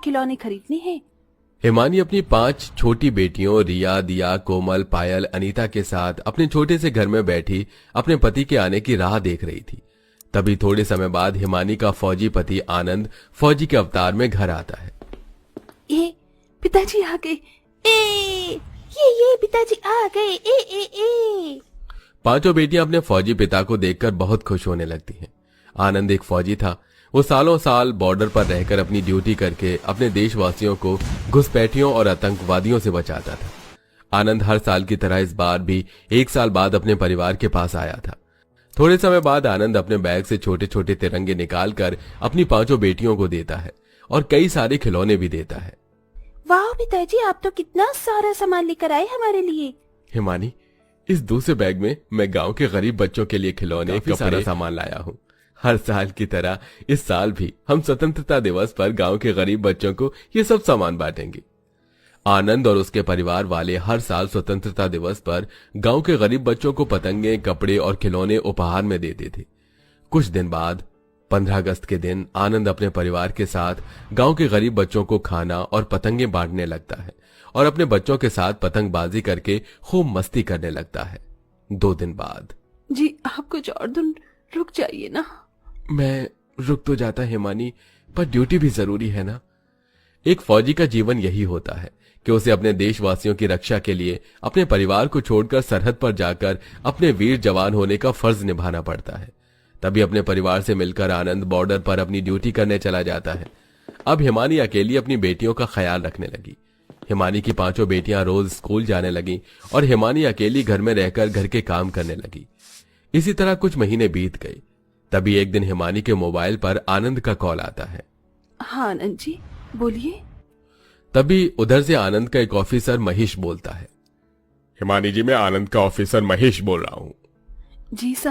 खिलौने खरीदने हैं। हिमानी अपनी 5 छोटी बेटियों रिया, दिया, कोमल, पायल, अनीता के साथ अपने छोटे से घर में बैठी अपने पति के आने की राह देख रही थी। तभी थोड़े समय बाद हिमानी का फौजी पति आनंद फौजी के अवतार में घर आता है। ये पिताजी आ गए। ये पिताजी आ गए। ए। पांचों बेटियां अपने फौजी पिता को देखकर बहुत खुश होने लगती हैं। आनंद एक फौजी था। वो सालों साल बॉर्डर पर रहकर अपनी ड्यूटी करके अपने देशवासियों को घुसपैठियों और आतंकवादियों से बचाता था। आनंद हर साल की तरह इस बार भी 1 साल बाद अपने परिवार के पास आया था। थोड़े समय बाद आनंद अपने बैग से छोटे छोटे तिरंगे निकालकर अपनी 5 बेटियों को देता है और कई सारे खिलौने भी देता है। वाह पिताजी, आप तो कितना सारा सामान लेकर आए हमारे लिए। हिमानी, इस दूसरे बैग में मैं गांव के गरीब बच्चों के लिए खिलौने, कपड़े, सामान लाया हूँ। हर साल की तरह इस साल भी हम स्वतंत्रता दिवस पर गांव के गरीब बच्चों को ये सब सामान बांटेंगे। आनंद और उसके परिवार वाले हर साल स्वतंत्रता दिवस पर गांव के गरीब बच्चों को पतंगे, कपड़े और खिलौने उपहार में देते थे। कुछ दिन बाद 15 अगस्त के दिन आनंद अपने परिवार के साथ गांव के गरीब बच्चों को खाना और पतंगे बांटने लगता है और अपने बच्चों के साथ पतंगबाजी करके खूब मस्ती करने लगता है। 2 दिन बाद, जी आप कुछ और दिन रुक जाइए ना। मैं रुक तो जाता हिमानी, पर ड्यूटी भी जरूरी है ना। एक फौजी का जीवन यही होता है कि उसे अपने देशवासियों की रक्षा के लिए अपने परिवार को छोड़कर सरहद पर जाकर अपने वीर जवान होने का फर्ज निभाना पड़ता है। तभी अपने परिवार से मिलकर आनंद बॉर्डर पर अपनी ड्यूटी करने चला जाता है। अब हिमानी अकेली अपनी बेटियों का ख्याल रखने लगी। हिमानी की 5 बेटियां रोज स्कूल जाने लगी और हिमानी अकेली घर में रहकर घर के काम करने लगी। इसी तरह कुछ महीने बीत गए। तभी एक दिन हिमानी के मोबाइल पर आनंद का कॉल आता है। हाँ आनंद जी, बोलिए। तभी उधर से आनंद का एक ऑफिसर महेश बोलता है। हिमानी जी, मैं आनंद का ऑफिसर महेश बोल रहा हूँ। जी साहब,